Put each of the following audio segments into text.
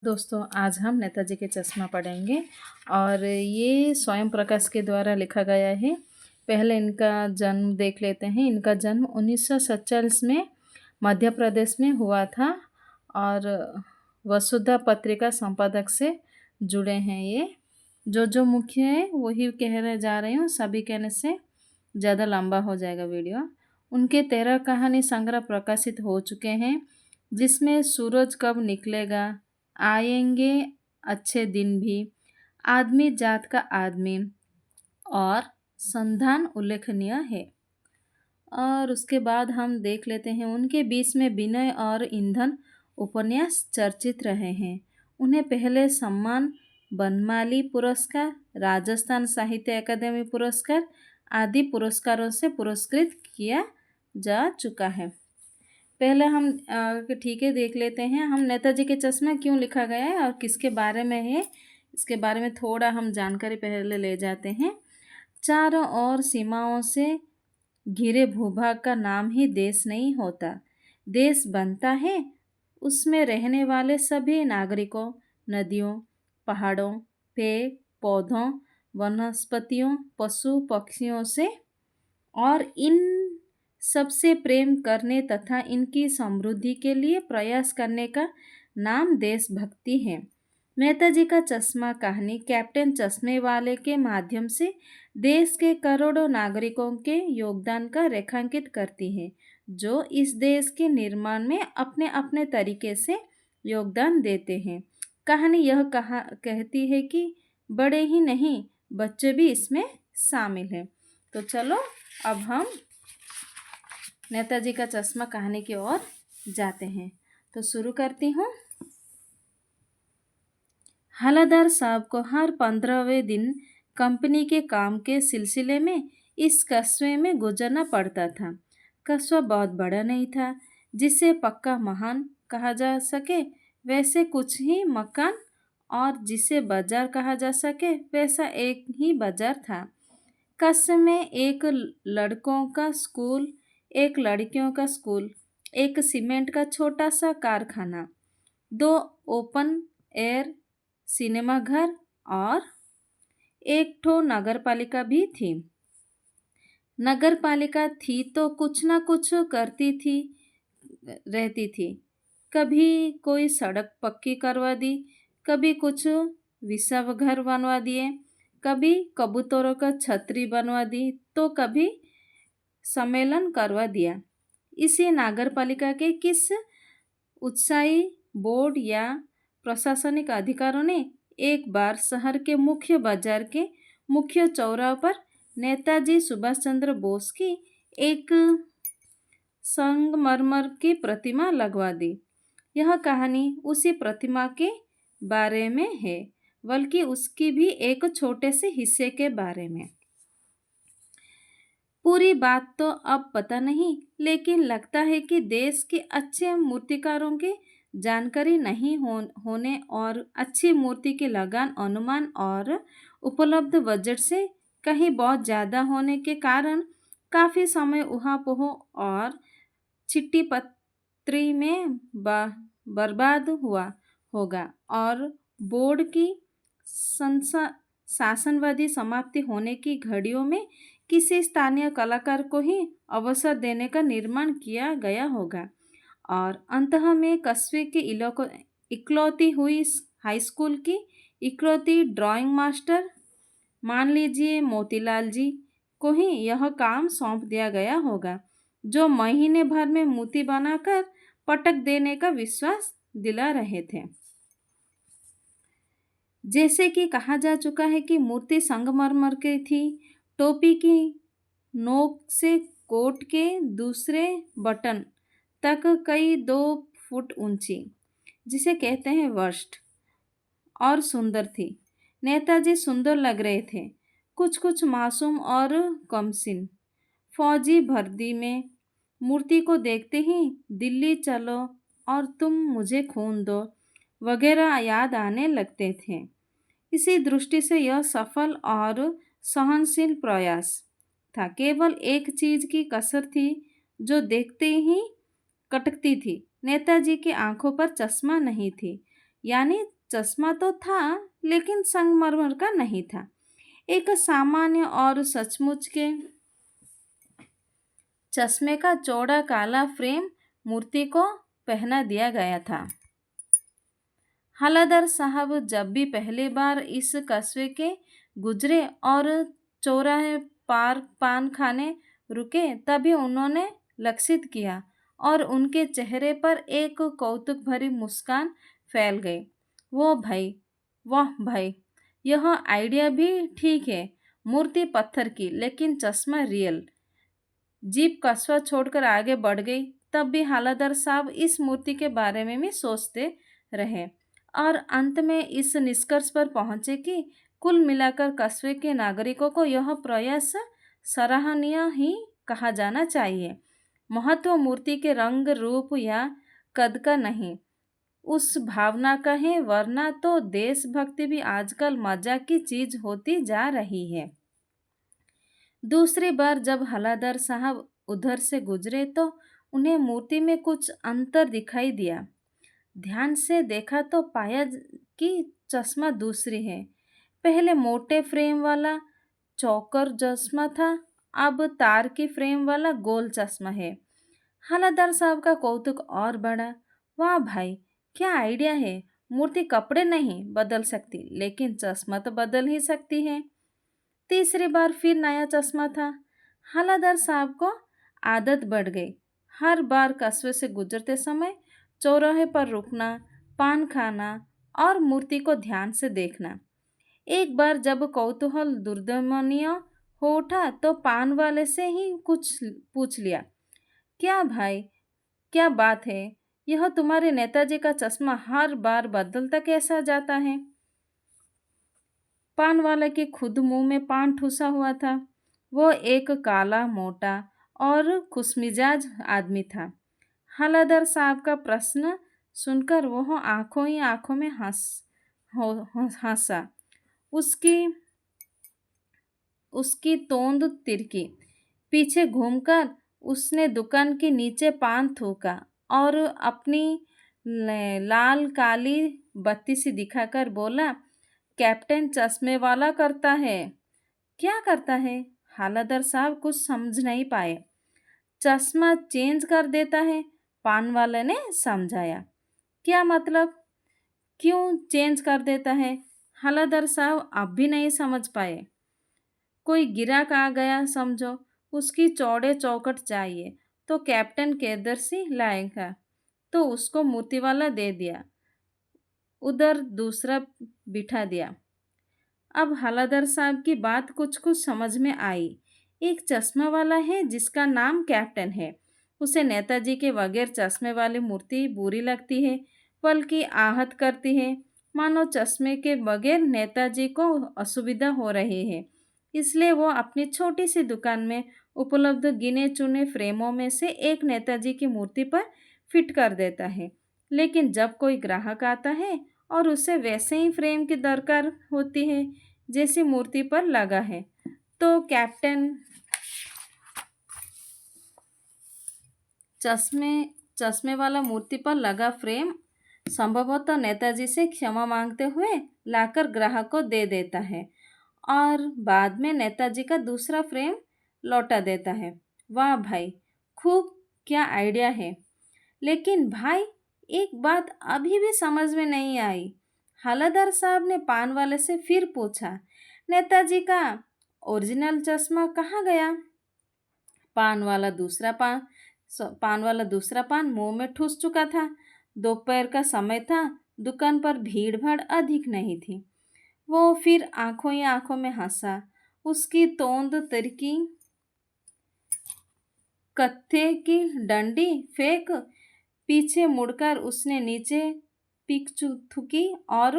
दोस्तों आज हम नेताजी के चश्मा पढ़ेंगे और ये स्वयं प्रकाश के द्वारा लिखा गया है। पहले इनका जन्म देख लेते हैं। इनका जन्म 1947 में मध्य प्रदेश में हुआ था और वसुधा पत्रिका संपादक से जुड़े हैं। ये जो मुख्य है वही कह रहे जा रही हूँ, सभी कहने से ज़्यादा लंबा हो जाएगा वीडियो। उनके 13 कहानी संग्रह प्रकाशित हो चुके हैं, जिसमें सूरज कब निकलेगा, आएंगे अच्छे दिन भी, आदमी जात का आदमी और संधान उल्लेखनीय है। और उसके बाद हम देख लेते हैं उनके बीच में विनय और ईंधन उपन्यास चर्चित रहे हैं। उन्हें पहले सम्मान बनमाली पुरस्कार, राजस्थान साहित्य अकादमी पुरस्कार आदि पुरस्कारों से पुरस्कृत किया जा चुका है। पहले हम ठीक है देख लेते हैं हम नेताजी के चश्मा क्यों लिखा गया है और किसके बारे में है, इसके बारे में थोड़ा हम जानकारी पहले ले जाते हैं। चारों ओर सीमाओं से घिरे भूभाग का नाम ही देश नहीं होता। देश बनता है उसमें रहने वाले सभी नागरिकों, नदियों, पहाड़ों, पेड़ पौधों, वनस्पतियों, पशु पक्षियों से और इन सबसे प्रेम करने तथा इनकी समृद्धि के लिए प्रयास करने का नाम देशभक्ति है। नेताजी का चश्मा कहानी कैप्टन चश्मे वाले के माध्यम से देश के करोड़ों नागरिकों के योगदान का रेखांकित करती है, जो इस देश के निर्माण में अपने अपने तरीके से योगदान देते हैं। कहानी यह कहती है कि बड़े ही नहीं, बच्चे भी इसमें शामिल हैं। तो चलो अब हम नेताजी का चश्मा कहानी की ओर जाते हैं। तो शुरू करती हूँ। हलादार साहब को हर 15वें दिन कंपनी के काम के सिलसिले में इस कस्बे में गुजरना पड़ता था। कस्बा बहुत बड़ा नहीं था जिसे पक्का महान कहा जा सके वैसे कुछ ही मकान, और जिसे बाजार कहा जा सके वैसा एक ही बाजार था। कस्बे में एक लड़कों का स्कूल, एक लड़कियों का स्कूल, एक सीमेंट का छोटा सा कारखाना, 2 ओपन एयर सिनेमा घर और एक ठो नगर पालिका भी थी। नगर पालिका थी तो कुछ ना कुछ करती थी रहती थी। कभी कोई सड़क पक्की करवा दी, कभी कुछ विश्व घर बनवा दिए, कभी कबूतरों का छतरी बनवा दी, तो कभी सम्मेलन करवा दिया। इसी नगर पालिका के किस उत्साही बोर्ड या प्रशासनिक अधिकारों ने एक बार शहर के मुख्य बाजार के मुख्य चौराहे पर नेताजी सुभाष चंद्र बोस की एक संगमरमर की प्रतिमा लगवा दी। यह कहानी उसी प्रतिमा के बारे में है, बल्कि उसकी भी एक छोटे से हिस्से के बारे में। पूरी बात तो अब पता नहीं, लेकिन लगता है कि देश के अच्छे मूर्तिकारों की जानकारी नहीं होने और अच्छी मूर्ति की लगान अनुमान और उपलब्ध बजट से कहीं बहुत ज़्यादा होने के कारण काफ़ी समय उहापोह और चिट्ठी पत्री में बर्बाद हुआ होगा, और बोर्ड की शासनवादी समाप्ति होने की घड़ियों में किसी स्थानीय कलाकार को ही अवसर देने का निर्माण किया गया होगा, और अंततः में कस्बे की इकलौती हुई हाई स्कूल की इकलौती ड्राइंग मास्टर, मान लीजिए मोतीलाल जी, को ही यह काम सौंप दिया गया होगा, जो महीने भर में मूर्ति बनाकर पटक देने का विश्वास दिला रहे थे। जैसे कि कहा जा चुका है कि मूर्ति संगमरमर की थी, टोपी की नोक से कोट के दूसरे बटन तक कई 2 फुट ऊंची, जिसे कहते हैं वर्स्ट, और सुंदर थी। नेताजी सुंदर लग रहे थे, कुछ मासूम और कमसीन। फौजी वर्दी में मूर्ति को देखते ही दिल्ली चलो और तुम मुझे खून दो वगैरह याद आने लगते थे। इसी दृष्टि से यह सफल और सहनशील प्रयास था। केवल एक चीज की कसर थी जो देखते ही कटकती थी। नेताजी की आंखों पर चश्मा नहीं थी, यानी चश्मा तो था, लेकिन संगमरमर का नहीं था। एक सामान्य और सचमुच के चश्मे का चौड़ा काला फ्रेम मूर्ति को पहना दिया गया था। हलादर साहब जब भी पहली बार इस कस्बे के गुजरे और चौराहे पार पान खाने रुके, तभी उन्होंने लक्षित किया और उनके चेहरे पर एक कौतुक भरी मुस्कान फैल गई। वो भाई, वाह भाई, यह आइडिया भी ठीक है। मूर्ति पत्थर की, लेकिन चश्मा रियल। जीप कस्बा छोड़कर आगे बढ़ गई। तब भी हालादार साहब इस मूर्ति के बारे में भी सोचते रहे और अंत में इस निष्कर्ष पर पहुंचे कि कुल मिलाकर कस्बे के नागरिकों को यह प्रयास सराहनीय ही कहा जाना चाहिए। महत्व मूर्ति के रंग रूप या कद का नहीं, उस भावना का है, वरना तो देशभक्ति भी आजकल मजाक की चीज होती जा रही है। दूसरी बार जब हलादर साहब उधर से गुजरे तो उन्हें मूर्ति में कुछ अंतर दिखाई दिया। ध्यान से देखा तो पाया कि चश्मा दूसरी है। पहले मोटे फ्रेम वाला चौकर चश्मा था, अब तार की फ्रेम वाला गोल चश्मा है। हलादर साहब का कौतुक और बढ़ा। वाह भाई, क्या आइडिया है। मूर्ति कपड़े नहीं बदल सकती, लेकिन चश्मा तो बदल ही सकती है। तीसरी बार फिर नया चश्मा था। हलादर साहब को आदत बढ़ गई। हर बार कस्बे से गुजरते समय चौराहे पर रुकना, पान खाना और मूर्ति को ध्यान से देखना। एक बार जब कौतूहल दुर्दमनीय हो उठा तो पान वाले से ही कुछ पूछ लिया, क्या भाई, क्या बात है, यह तुम्हारे नेताजी का चश्मा हर बार बदलता कैसा जाता है? पान वाले के खुद मुंह में पान ठूसा हुआ था। वो एक काला, मोटा और खुशमिजाज आदमी था। हलादर साहब का प्रश्न सुनकर वह आंखों ही आंखों में हंसा। उसकी उसकी तोंद तिरकी। पीछे घूमकर उसने दुकान के नीचे पान थूका और अपनी लाल काली बत्ती सी दिखाकर बोला, कैप्टन चश्मे वाला करता है। क्या करता है? हलादर साहब कुछ समझ नहीं पाए। चश्मा चेंज कर देता है, पान वाले ने समझाया। क्या मतलब? क्यों चेंज कर देता है? हलादर साहब अब भी नहीं समझ पाए। कोई गिराक आ गया समझो, उसकी चौड़े चौखट चाहिए तो कैप्टन केदरसी लाएगा, तो उसको मूर्ति वाला दे दिया, उधर दूसरा बिठा दिया। अब हलादर साहब की बात कुछ कुछ समझ में आई। एक चश्मा वाला है जिसका नाम कैप्टन है। उसे नेताजी के बगैर चश्मे वाली मूर्ति बुरी लगती है, बल्कि आहत करती है, मानो चश्मे के बगैर नेताजी को असुविधा हो रही है। इसलिए वो अपनी छोटी सी दुकान में उपलब्ध गिने चुने फ्रेमों में से एक नेताजी की मूर्ति पर फिट कर देता है। लेकिन जब कोई ग्राहक आता है और उसे वैसे ही फ्रेम की दरकार होती है जैसी मूर्ति पर लगा है, तो कैप्टन चश्मे चश्मे वाला मूर्ति पर लगा फ्रेम संभवतः नेताजी से क्षमा मांगते हुए लाकर ग्राहक को दे देता है और बाद में नेताजी का दूसरा फ्रेम लौटा देता है। वाह भाई, खूब, क्या आइडिया है। लेकिन भाई, एक बात अभी भी समझ में नहीं आई। हलादर साहब ने पान वाले से फिर पूछा, नेताजी का ओरिजिनल चश्मा कहाँ गया? पान वाला दूसरा पान पान वाला दूसरा पान मुंह में ठूस चुका था। दोपहर का समय था, दुकान पर भीड़ भाड़ अधिक नहीं थी। वो फिर आंखों ही आंखों में हंसा। उसकी तोंद तिरकी, कत्थे की डंडी फेंक पीछे मुड़कर उसने नीचे पीक थूकी और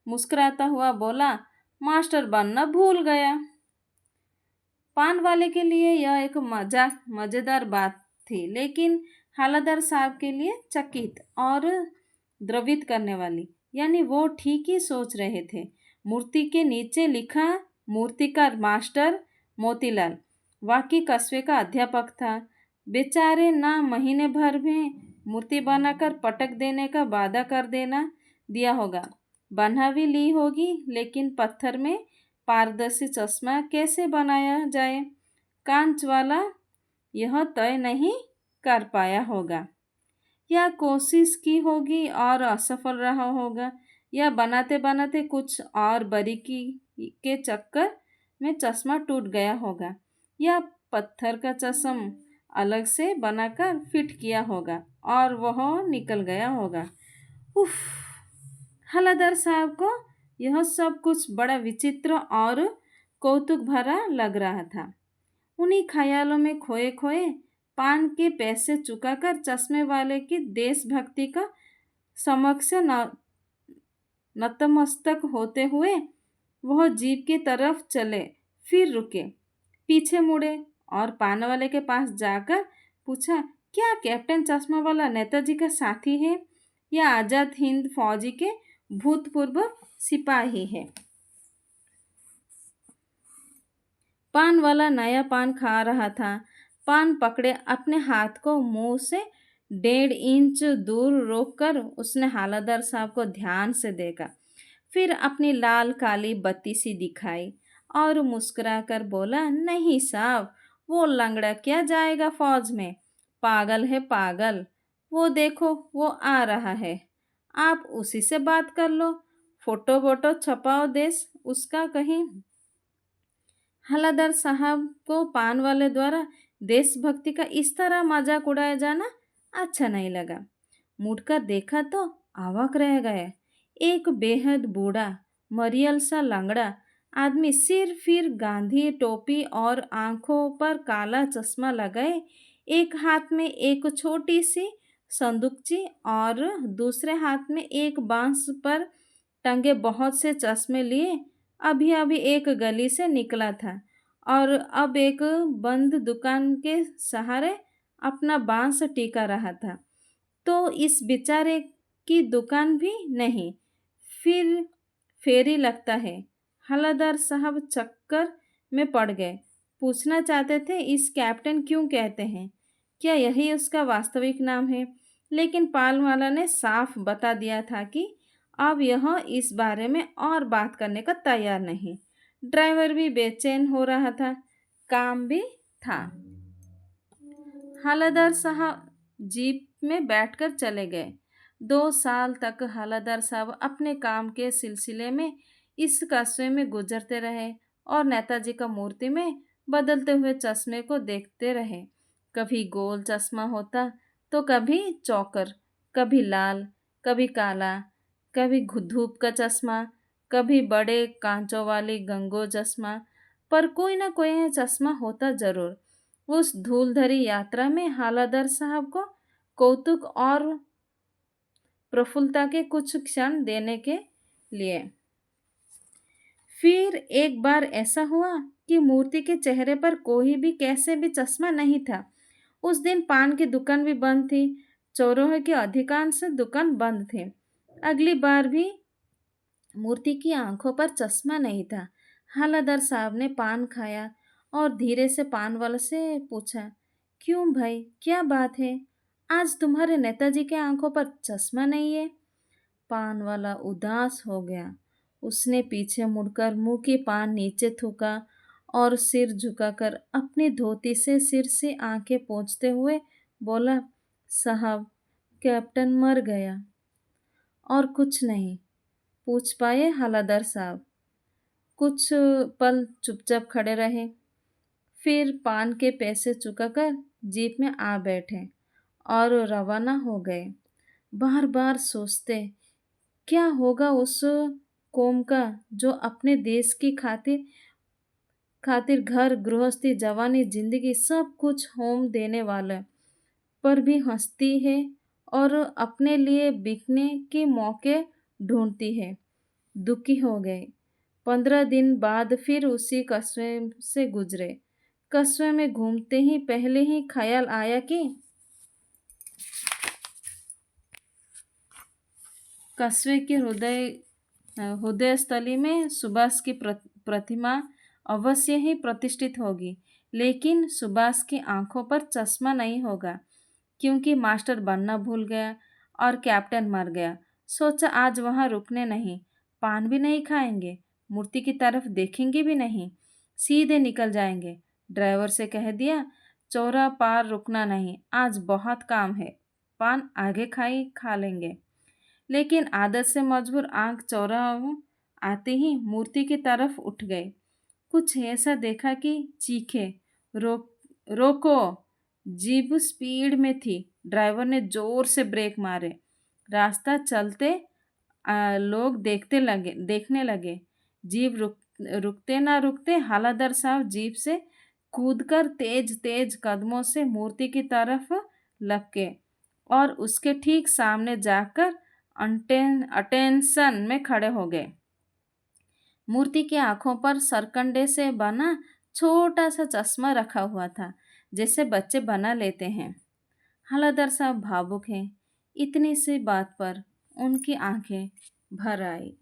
मुस्कुराता हुआ बोला, मास्टर बनना भूल गया। पान वाले के लिए यह एक मज़ेदार बात थी, लेकिन हलादर साहब के लिए चकित और द्रवित करने वाली। यानी वो ठीक ही सोच रहे थे। मूर्ति के नीचे लिखा, मूर्तिकार मास्टर मोतीलाल वाकई कस्बे का अध्यापक था। बेचारे ना महीने भर में मूर्ति बनाकर पटक देने का वादा कर देना दिया होगा, बना भी ली होगी, लेकिन पत्थर में पारदर्शी चश्मा कैसे बनाया जाए, कांच वाला यह तय नहीं कर पाया होगा, या कोशिश की होगी और असफल रहा होगा, या बनाते बनाते कुछ और बारीकी के चक्कर में चश्मा टूट गया होगा, या पत्थर का चश्मा अलग से बनाकर फिट किया होगा और वह निकल गया होगा। उफ! हलादर साहब को यह सब कुछ बड़ा विचित्र और कौतुक भरा लग रहा था। उन्हीं ख्यालों में खोए खोए पान के पैसे चुकाकर चश्मे वाले की देशभक्ति का समक्ष नतमस्तक होते हुए वह जीप की तरफ चले, फिर रुके, पीछे मुड़े और पान वाले के पास जाकर पूछा, क्या कैप्टन चश्मा वाला नेताजी का साथी है या आजाद हिंद फौजी के भूतपूर्व सिपाही है? पान वाला नया पान खा रहा था। पान पकड़े अपने हाथ को मुंह से 1.5 इंच दूर रोककर उसने हालादार साहब को ध्यान से देखा, फिर अपनी लाल काली बत्ती सी दिखाई और मुस्कुराकर बोला, नहीं साहब, वो लंगड़ा क्या जाएगा फौज में, पागल है पागल। वो देखो वो आ रहा है, आप उसी से बात कर लो, फोटो वोटो छपाओ देश उसका कहीं। हलादर साहब को पान वाले द्वारा देशभक्ति का इस तरह मजाक उड़ाया जाना अच्छा नहीं लगा। मुड़कर देखा तो अवाक रह गए। एक बेहद बूढ़ा मरियल सा लंगड़ा आदमी सिर फिर गांधी टोपी और आंखों पर काला चश्मा लगाए, एक हाथ में एक छोटी सी संदूकची और दूसरे हाथ में एक बांस पर टंगे बहुत से चश्मे लिए अभी अभी एक गली से निकला था और अब एक बंद दुकान के सहारे अपना बांस टिका रहा था। तो इस बेचारे की दुकान भी नहीं, फिर फेरी लगता है। हलादार साहब चक्कर में पड़ गए। पूछना चाहते थे इस कैप्टन क्यों कहते हैं, क्या यही उसका वास्तविक नाम है, लेकिन पालवाला ने साफ बता दिया था कि अब यह इस बारे में और बात करने का तैयार नहीं। ड्राइवर भी बेचैन हो रहा था, काम भी था। हालादार साहब जीप में बैठकर चले गए। 2 साल तक हालादार साहब अपने काम के सिलसिले में इस कस्बे में गुजरते रहे और नेताजी का मूर्ति में बदलते हुए चश्मे को देखते रहे। कभी गोल चश्मा होता तो कभी चौकर, कभी लाल, कभी काला, कभी धूप का चश्मा, कभी बड़े कांचों वाली गंगो चश्मा, पर कोई ना कोई चश्मा होता जरूर। उस धूलधरी यात्रा में हालादार साहब को कौतुक और प्रफुल्लता के कुछ क्षण देने के लिए। फिर एक बार ऐसा हुआ कि मूर्ति के चेहरे पर कोई भी कैसे भी चश्मा नहीं था। उस दिन पान की दुकान भी बंद थी, चौराहे की अधिकांश दुकान बंद थे। अगली बार भी मूर्ति की आंखों पर चश्मा नहीं था। हालादार साहब ने पान खाया और धीरे से पान वाले से पूछा, क्यों भाई, क्या बात है, आज तुम्हारे नेताजी के आंखों पर चश्मा नहीं है? पान वाला उदास हो गया। उसने पीछे मुड़कर मुंह की पान नीचे थूका और सिर झुकाकर अपनी धोती से सिर से आंखें पोंछते हुए बोला, साहब, कैप्टन मर गया और कुछ नहीं पूछ पाए हलादर साहब। कुछ पल चुपचाप खड़े रहे, फिर पान के पैसे चुकाकर जीप में आ बैठे और रवाना हो गए। बार बार सोचते, क्या होगा उस कौम का जो अपने देश की खातिर खातिर घर गृहस्थी जवानी जिंदगी सब कुछ होम देने वाला पर भी हंसती है और अपने लिए बिकने के मौके ढूंढती है। दुखी हो गए। 15 दिन बाद फिर उसी कस्बे से गुजरे। कस्बे में घूमते ही पहले ही ख्याल आया कि कस्बे के हृदय स्थली में सुभाष की प्रतिमा अवश्य ही प्रतिष्ठित होगी, लेकिन सुभाष की आंखों पर चश्मा नहीं होगा, क्योंकि मास्टर बनना भूल गया और कैप्टन मर गया। सोचा आज वहां रुकने नहीं, पान भी नहीं खाएंगे, मूर्ति की तरफ देखेंगे भी नहीं, सीधे निकल जाएंगे। ड्राइवर से कह दिया, चौराहा पार रुकना नहीं, आज बहुत काम है, पान आगे खाई खा लेंगे। लेकिन आदत से मजबूर आंख चौराहा आते ही मूर्ति की तरफ उठ गए। कुछ ऐसा देखा कि चीखे, रोक रोको। जीप स्पीड में थी। ड्राइवर ने जोर से ब्रेक मारे। रास्ता चलते लोग देखने लगे। जीप रुकते ना रुकते हलादर साहब जीप से कूदकर तेज तेज कदमों से मूर्ति की तरफ लपके और उसके ठीक सामने जाकर अटेंशन में खड़े हो गए। मूर्ति की आंखों पर सरकंडे से बना छोटा सा चश्मा रखा हुआ था, जैसे बच्चे बना लेते हैं। हलादर साहब भावुक हैं। इतनी सी बात पर उनकी आंखें भर आई।